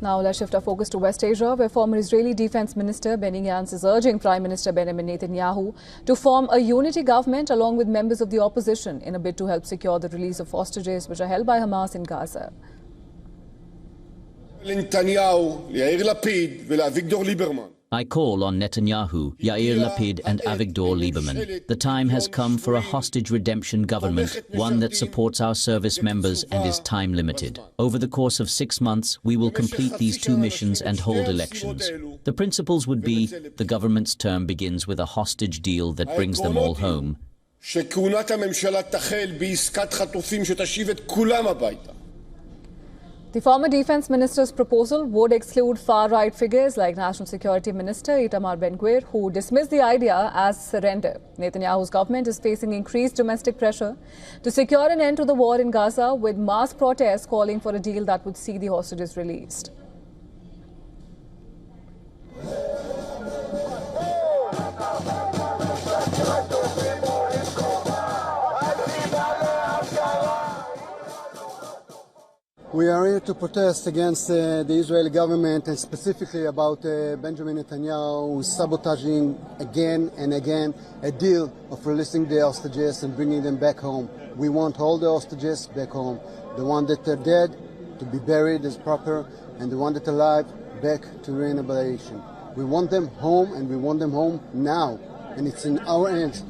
Now let's shift our focus to West Asia, where former Israeli Defense Minister Benny Gantz is urging Prime Minister Benjamin Netanyahu to form a unity government along with members of the opposition in a bid to help secure the release of hostages which are held by Hamas in Gaza. I call on Netanyahu, Yair Lapid and Avigdor Lieberman. The time has come for a hostage redemption government, one that supports our service members and is time limited. Over the course of 6 months, we will complete these 2 missions and hold elections. The principles would be the government's term begins with a hostage deal that brings them all home. The former defense minister's proposal would exclude far-right figures like National Security Minister Itamar Ben-Gvir, who dismissed the idea as surrender. Netanyahu's government is facing increased domestic pressure to secure an end to the war in Gaza, with mass protests calling for a deal that would see the hostages released. We are here to protest against the Israeli government and specifically about Benjamin Netanyahu, who is sabotaging again and again a deal of releasing the hostages and bringing them back home. We want all the hostages back home. The ones that are dead to be buried as proper, and the ones that are alive back to rehabilitation. We want them home, and we want them home now, and it's in our hands.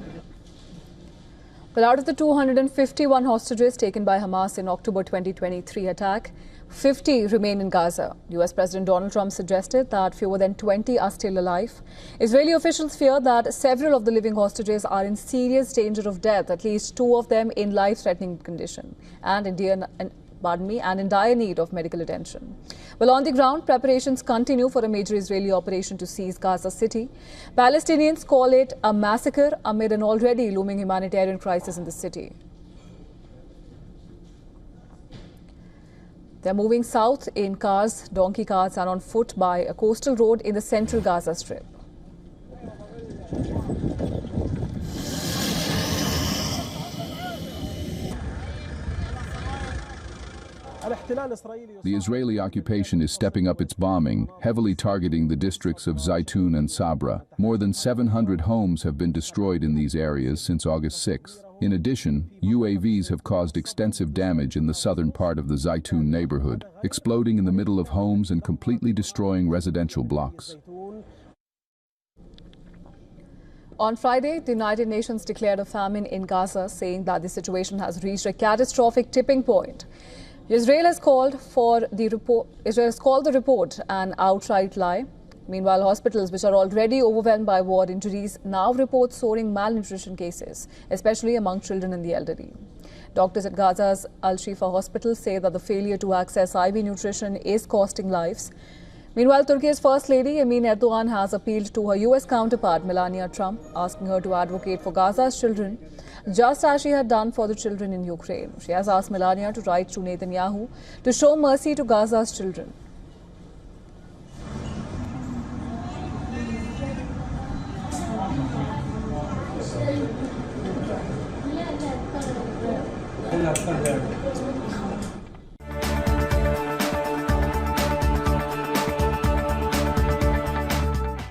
Well, out of the 251 hostages taken by Hamas in October 2023 attack, 50 remain in Gaza. US President Donald Trump suggested that fewer than 20 are still alive. Israeli officials fear that several of the living hostages are in serious danger of death, at least 2 of them in life-threatening condition and in dire need of medical attention. Well, on the ground, preparations continue for a major Israeli operation to seize Gaza City. Palestinians call it a massacre amid an already looming humanitarian crisis in the city. They're moving south in cars, donkey carts, and on foot by a coastal road in the central Gaza Strip. The Israeli occupation is stepping up its bombing, heavily targeting the districts of Zaytun and Sabra. More than 700 homes have been destroyed in these areas since August 6th. In addition, UAVs have caused extensive damage in the southern part of the Zaytun neighborhood, exploding in the middle of homes and completely destroying residential blocks. On Friday, the United Nations declared a famine in Gaza, saying that the situation has reached a catastrophic tipping point. Israel has called the report an outright lie. Meanwhile, hospitals, which are already overwhelmed by war injuries, now report soaring malnutrition cases, especially among children and the elderly. Doctors at Gaza's Al-Shifa hospital say that the failure to access IV nutrition is costing lives. Meanwhile, Turkey's First Lady Emin Erdogan has appealed to her US counterpart Melania Trump, asking her to advocate for Gaza's children, just as she had done for the children in Ukraine. She has asked Melania to write to Netanyahu to show mercy to Gaza's children.